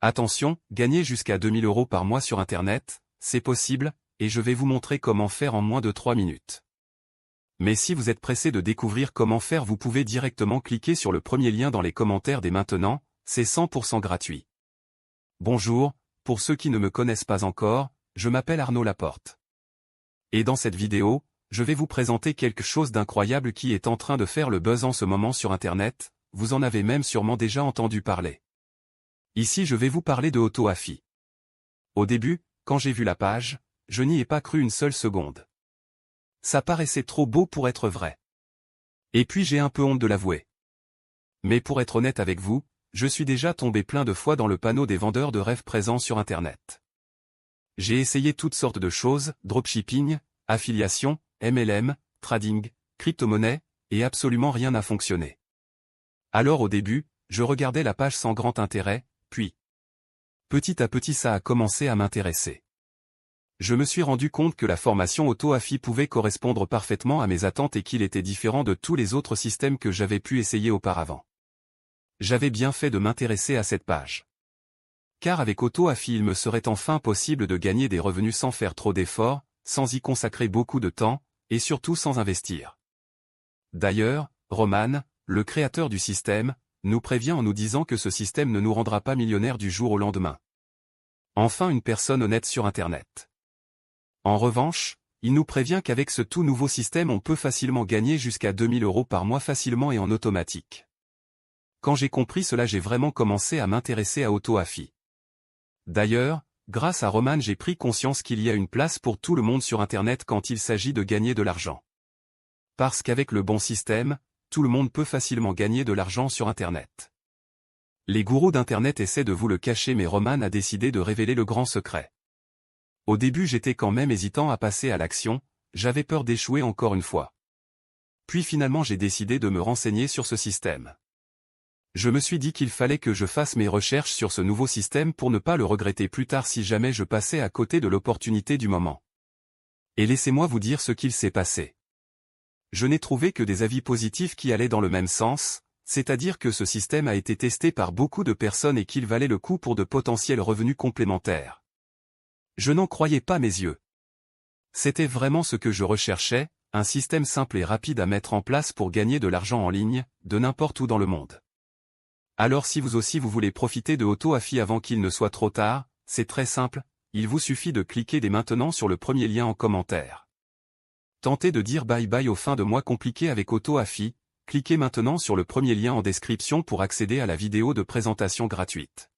Attention, gagner jusqu'à 2000 € par mois sur Internet, c'est possible, et je vais vous montrer comment faire en moins de 3 minutes. Mais si vous êtes pressé de découvrir comment faire, vous pouvez directement cliquer sur le premier lien dans les commentaires dès maintenant, c'est 100% gratuit. Bonjour, pour ceux qui ne me connaissent pas encore, je m'appelle Arnaud Laporte. Et dans cette vidéo, je vais vous présenter quelque chose d'incroyable qui est en train de faire le buzz en ce moment sur Internet, vous en avez même sûrement déjà entendu parler. Ici je vais vous parler de AutoAfi. Au début, quand j'ai vu la page, je n'y ai pas cru une seule seconde. Ça paraissait trop beau pour être vrai. Et puis j'ai un peu honte de l'avouer. Mais pour être honnête avec vous, je suis déjà tombé plein de fois dans le panneau des vendeurs de rêves présents sur Internet. J'ai essayé toutes sortes de choses, dropshipping, affiliation, MLM, trading, crypto-monnaie, et absolument rien n'a fonctionné. Alors au début, je regardais la page sans grand intérêt, puis petit à petit ça a commencé à m'intéresser. Je me suis rendu compte que la formation AutoAfi pouvait correspondre parfaitement à mes attentes et qu'il était différent de tous les autres systèmes que j'avais pu essayer auparavant. J'avais bien fait de m'intéresser à cette page. Car avec AutoAfi il me serait enfin possible de gagner des revenus sans faire trop d'efforts, sans y consacrer beaucoup de temps, et surtout sans investir. D'ailleurs, Roman, le créateur du système, nous prévient en nous disant que ce système ne nous rendra pas millionnaires du jour au lendemain. Enfin une personne honnête sur Internet. En revanche, il nous prévient qu'avec ce tout nouveau système on peut facilement gagner jusqu'à 2000 € par mois facilement et en automatique. Quand j'ai compris cela j'ai vraiment commencé à m'intéresser à AutoAfi. D'ailleurs, grâce à Roman j'ai pris conscience qu'il y a une place pour tout le monde sur Internet quand il s'agit de gagner de l'argent. Parce qu'avec le bon système, tout le monde peut facilement gagner de l'argent sur Internet. Les gourous d'Internet essaient de vous le cacher mais Roman a décidé de révéler le grand secret. Au début j'étais quand même hésitant à passer à l'action, j'avais peur d'échouer encore une fois. Puis finalement j'ai décidé de me renseigner sur ce système. Je me suis dit qu'il fallait que je fasse mes recherches sur ce nouveau système pour ne pas le regretter plus tard si jamais je passais à côté de l'opportunité du moment. Et laissez-moi vous dire ce qu'il s'est passé. Je n'ai trouvé que des avis positifs qui allaient dans le même sens, c'est-à-dire que ce système a été testé par beaucoup de personnes et qu'il valait le coup pour de potentiels revenus complémentaires. Je n'en croyais pas mes yeux. C'était vraiment ce que je recherchais, un système simple et rapide à mettre en place pour gagner de l'argent en ligne, de n'importe où dans le monde. Alors si vous aussi vous voulez profiter de AutoAfi avant qu'il ne soit trop tard, c'est très simple, il vous suffit de cliquer dès maintenant sur le premier lien en commentaire. Tentez de dire bye bye aux fins de mois compliquées avec AutoAfi, cliquez maintenant sur le premier lien en description pour accéder à la vidéo de présentation gratuite.